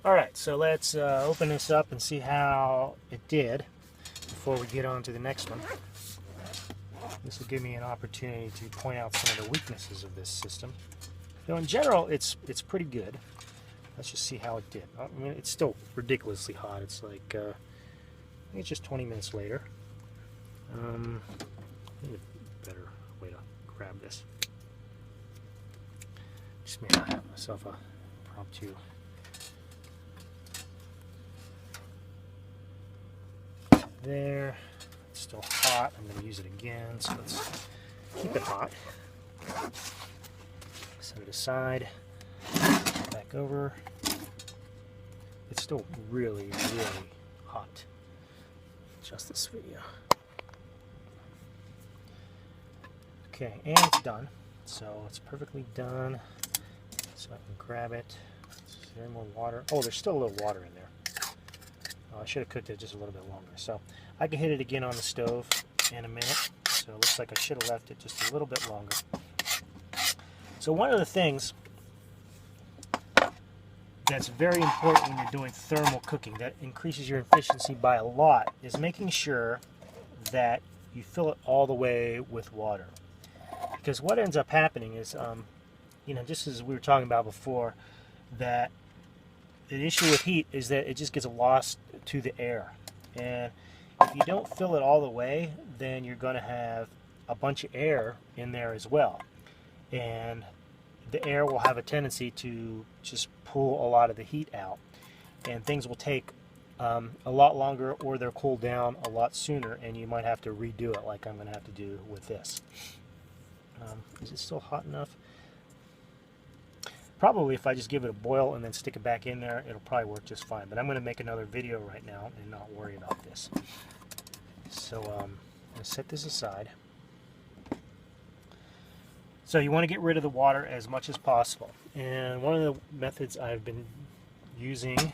Alright, so let's open this up and see how it did before we get on to the next one. This will give me an opportunity to point out some of the weaknesses of this system. So in general, it's pretty good. Let's just see how it did. I mean, it's still ridiculously hot. It's like, I think it's just 20 minutes later. Maybe a better way to grab this. Just made myself a impromptu. There. It's still hot. I'm going to use it again, so let's keep it hot. Set it aside. Back over. It's still really, really hot. Adjust this video. Okay, and it's done. So it's perfectly done. So I can grab it. Is there any more water? Oh, there's still a little water in there. Oh, I should have cooked it just a little bit longer. So I can hit it again on the stove in a minute. So it looks like I should have left it just a little bit longer. So one of the things that's very important when you're doing thermal cooking that increases your efficiency by a lot is making sure that you fill it all the way with water. Because what ends up happening is, you know, just as we were talking about before, that the issue with heat is that it just gets lost to the air. And if you don't fill it all the way, then you're going to have a bunch of air in there as well. And the air will have a tendency to just pull a lot of the heat out. And things will take a lot longer, or they'll cool down a lot sooner, and you might have to redo it like I'm going to have to do with this. Is it still hot enough? Probably if I just give it a boil and then stick it back in there, it'll probably work just fine. But I'm going to make another video right now and not worry about this. So I'm going to set this aside. So you want to get rid of the water as much as possible. And one of the methods I've been using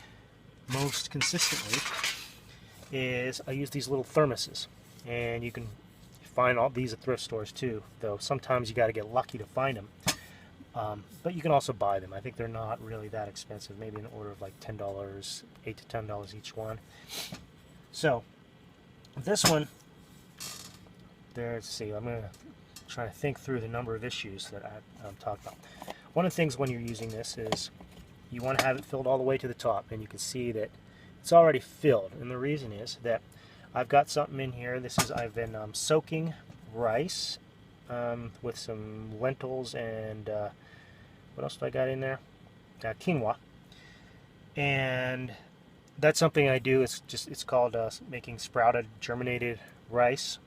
most consistently is I use these little thermoses. And you can find all these at thrift stores too, though sometimes you got to get lucky to find them. But you can also buy them. I think they're not really that expensive, maybe in the order of like $10, $8 to $10 each one. So this one, let's see, I'm going to try to think through the number of issues that I'm talking about. One of the things when you're using this is you want to have it filled all the way to the top, and you can see that it's already filled. And the reason is that I've got something in here. I've been soaking rice with some lentils and what else do I got in there? Quinoa. And that's something I do. It's called making sprouted germinated rice.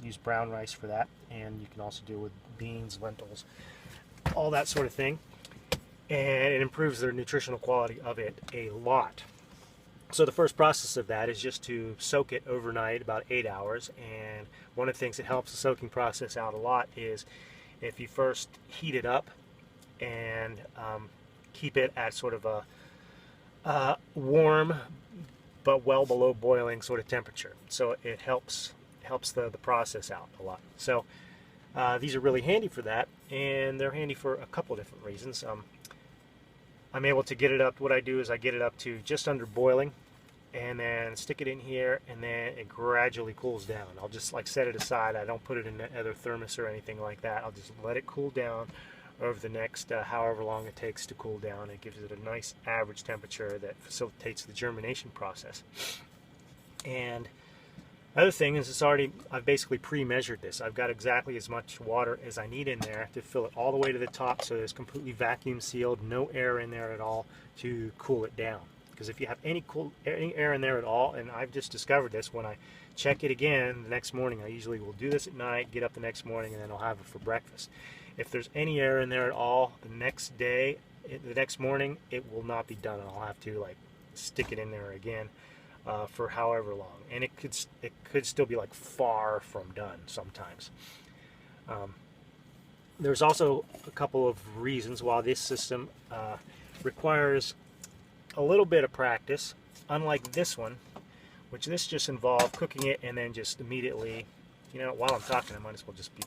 Use brown rice for that, and you can also do it with beans, lentils, all that sort of thing. And it improves the nutritional quality of it a lot. So the first process of that is just to soak it overnight, about 8 hours. And one of the things that helps the soaking process out a lot is if you first heat it up and keep it at sort of a warm but well below boiling sort of temperature. So it helps the process out a lot. So these are really handy for that, and they're handy for a couple of different reasons. I'm able to get it up. What I do is I get it up to just under boiling, and then stick it in here, and then it gradually cools down. I'll just like set it aside. I don't put it in another thermos or anything like that. I'll just let it cool down over the next however long it takes to cool down. It gives it a nice average temperature that facilitates the germination process. And other thing is I've basically pre-measured this. I've got exactly as much water as I need in there to fill it all the way to the top, so it's completely vacuum sealed, no air in there at all to cool it down. Because if you have any air in there at all, and I've just discovered this when I check it again the next morning, I usually will do this at night, get up the next morning, and then I'll have it for breakfast. If there's any air in there at all, the next morning, it will not be done. I'll have to like stick it in there again. For however long, and it could still be like far from done sometimes. There's also a couple of reasons why this system requires a little bit of practice, unlike this one, which this just involved cooking it and then just immediately, you know, while I'm talking, I might as well just be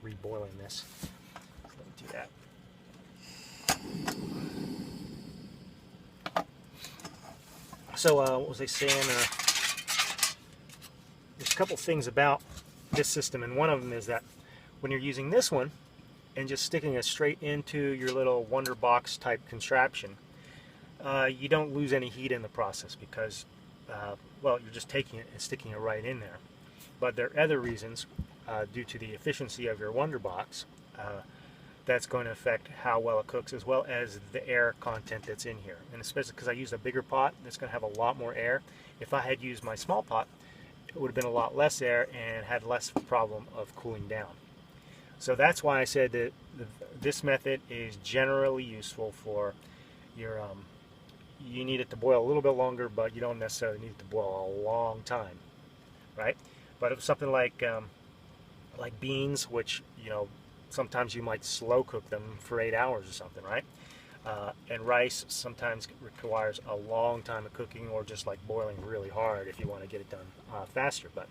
reboiling this. So let me do that. So what was I saying? There's a couple things about this system, and one of them is that when you're using this one and just sticking it straight into your little wonder box type contraption, you don't lose any heat in the process because, well, you're just taking it and sticking it right in there. But there are other reasons, due to the efficiency of your wonder box, that's going to affect how well it cooks, as well as the air content that's in here. And especially because I used a bigger pot, it's going to have a lot more air. If I had used my small pot, it would have been a lot less air and had less problem of cooling down. So that's why I said that this method is generally useful for your, you need it to boil a little bit longer, but you don't necessarily need it to boil a long time, right? But if it's something like beans, which, you know, sometimes you might slow cook them for 8 hours or something, right? And rice sometimes requires a long time of cooking, or just like boiling really hard if you want to get it done faster. But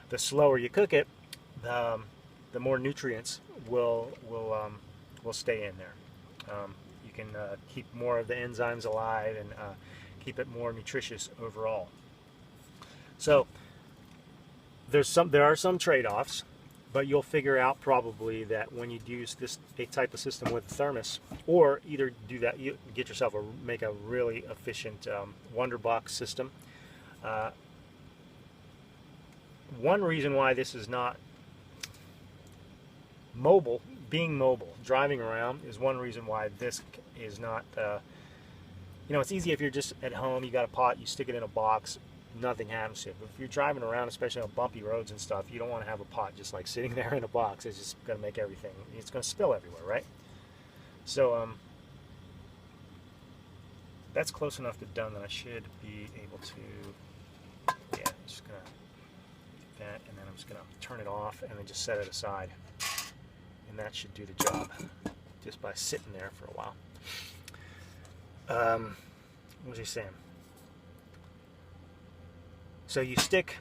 the slower you cook it, the more nutrients will stay in there. You can keep more of the enzymes alive and keep it more nutritious overall. So there are some trade-offs. But you'll figure out probably that when you use a type of system with a thermos, or either do that, you get yourself make a really efficient wonder box system. One reason why this is not mobile, driving around, is one reason why this is not. You know, it's easy if you're just at home, you got a pot, you stick it in a box. Nothing happens to it. But if you're driving around, especially on bumpy roads and stuff, you don't want to have a pot just like sitting there in a box. It's just going to make everything, it's going to spill everywhere, right? So that's close enough to done that I should be able to, yeah, I'm just going to do that, and then I'm just going to turn it off and then just set it aside. And that should do the job just by sitting there for a while. What was he saying? So you stick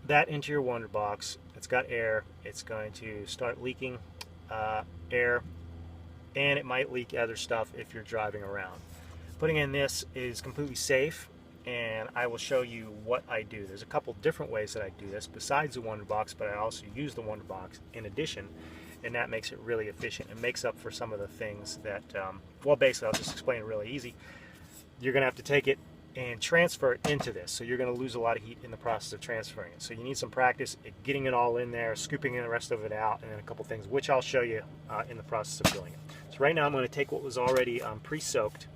that into your wonder box. It's got air. It's going to start leaking air, and it might leak other stuff if you're driving around. Putting in this is completely safe, and I will show you what I do. There's a couple different ways that I do this besides the wonder box, but I also use the wonder box in addition, and that makes it really efficient. It makes up for some of the things that, well, basically I'll just explain it really easy. You're going to have to take it and transfer it into this, so you're going to lose a lot of heat in the process of transferring it. So you need some practice at getting it all in there, scooping the rest of it out, and then a couple things which I'll show you in the process of doing it. So right now I'm going to take what was already pre-soaked,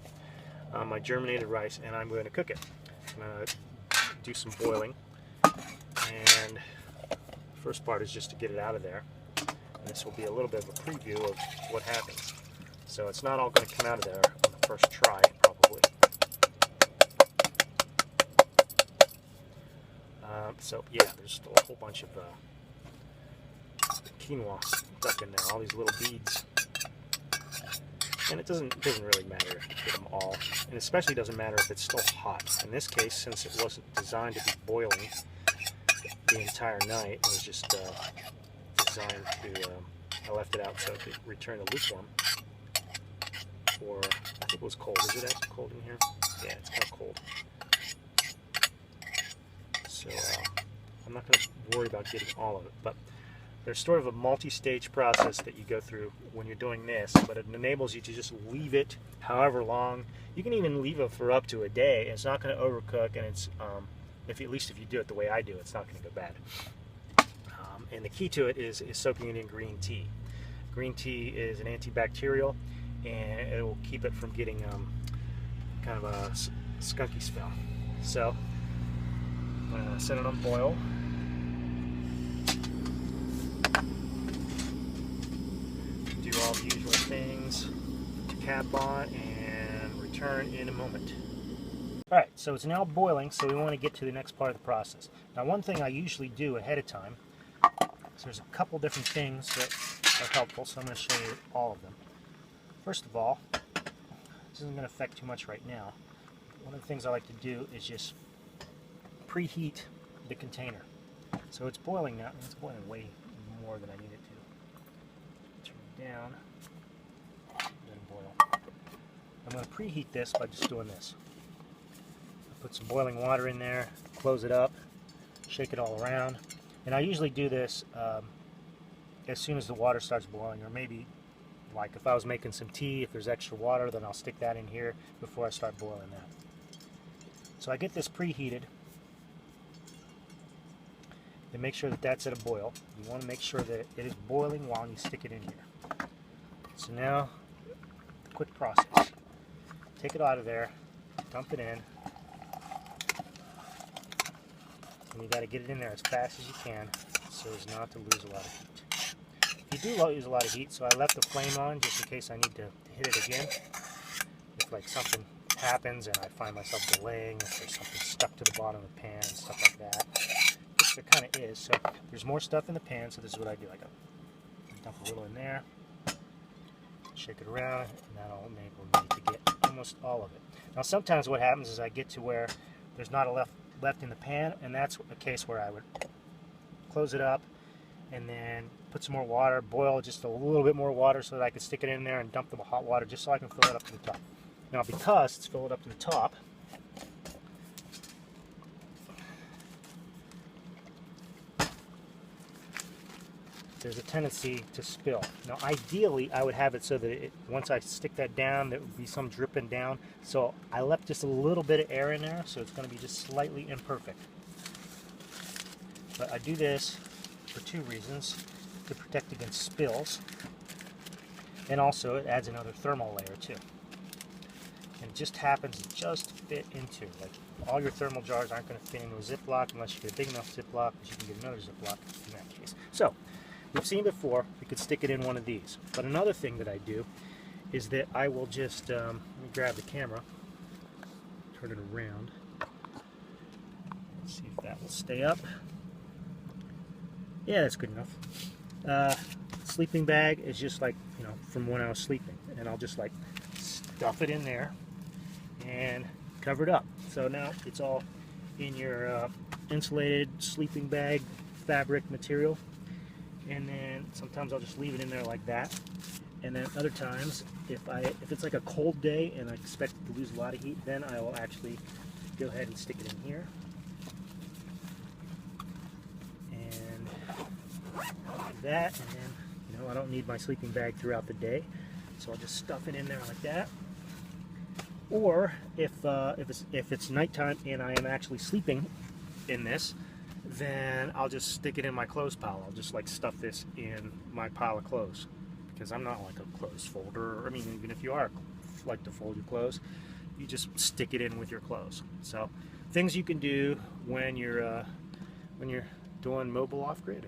my germinated rice, and I'm going to cook it. I'm going to do some boiling, and the first part is just to get it out of there, and this will be a little bit of a preview of what happens. So it's not all going to come out of there on the first try, probably. So yeah, there's still a whole bunch of quinoa stuck in there, all these little beads. And it doesn't really matter if you get them all, and especially doesn't matter if it's still hot. In this case, since it wasn't designed to be boiling the entire night, it was just designed to, I left it out so it could return to lukewarm. Or, I think it was cold. Is it actually cold in here? Yeah, it's kind of cold. So I'm not going to worry about getting all of it, but there's sort of a multi-stage process that you go through when you're doing this, but it enables you to just leave it however long. You can even leave it for up to a day, and it's not going to overcook, and it's, at least if you do it the way I do, it's not going to go bad. And the key to it is soaking it in green tea. Green tea is an antibacterial, and it will keep it from getting kind of a skunky smell. So I'm going to set it on boil. Do all the usual things, cap on, and return in a moment. Alright, so it's now boiling, so we want to get to the next part of the process. Now, one thing I usually do ahead of time, so there's a couple different things that are helpful, so I'm going to show you all of them. First of all, this isn't going to affect too much right now. One of the things I like to do is just preheat the container. So it's boiling now. It's boiling way more than I need it to. Turn it down, then boil. I'm going to preheat this by just doing this. I Put some boiling water in there, close it up, shake it all around. And I usually do this as soon as the water starts boiling, or maybe like if I was making some tea, if there's extra water, then I'll stick that in here before I start boiling that. So I get this preheated, and make sure that that's at a boil. You want to make sure that it is boiling while you stick it in here. So now, quick process. Take it out of there, dump it in, and you got to get it in there as fast as you can so as not to lose a lot of heat. You do lose a lot of heat, so I left the flame on just in case I need to hit it again. If like something happens and I find myself delaying, if there's something stuck to the bottom of the pan, stuff like that. Which there kind of is. So there's more stuff in the pan, so this is what I do. I dump a little in there, shake it around, and that'll enable me to get almost all of it. Now sometimes what happens is I get to where there's not enough left in the pan, and that's a case where I would close it up and then put some more water, boil just a little bit more water so that I can stick it in there and dump the hot water just so I can fill it up to the top. Now because it's filled up to the top, there's a tendency to spill. Now ideally I would have it so that once I stick that down there would be some dripping down, so I left just a little bit of air in there, so it's going to be just slightly imperfect. But I do this for two reasons: to protect against spills, and also it adds another thermal layer too. And it just happens to just fit into, like all your thermal jars aren't going to fit into a Ziploc unless you get a big enough Ziploc, but you can get another Ziploc in that case. So we've seen before, we could stick it in one of these. But another thing that I do is that I will just, let me grab the camera, turn it around, let's see if that will stay up. Yeah, that's good enough. Sleeping bag is just like, you know, from when I was sleeping. And I'll just like stuff it in there and cover it up. So now it's all in your insulated sleeping bag fabric material. And then sometimes I'll just leave it in there like that. And then other times, if it's like a cold day and I expect to lose a lot of heat, then I will actually go ahead and stick it in here. And like that, and then, you know, I don't need my sleeping bag throughout the day, so I'll just stuff it in there like that. Or if it's nighttime and I am actually sleeping in this, then I'll just stick it in my clothes pile. I'll just like stuff this in my pile of clothes, because I'm not like a clothes folder. I mean, even if you are like to fold your clothes, you just stick it in with your clothes. So things you can do when you're doing mobile off-grid.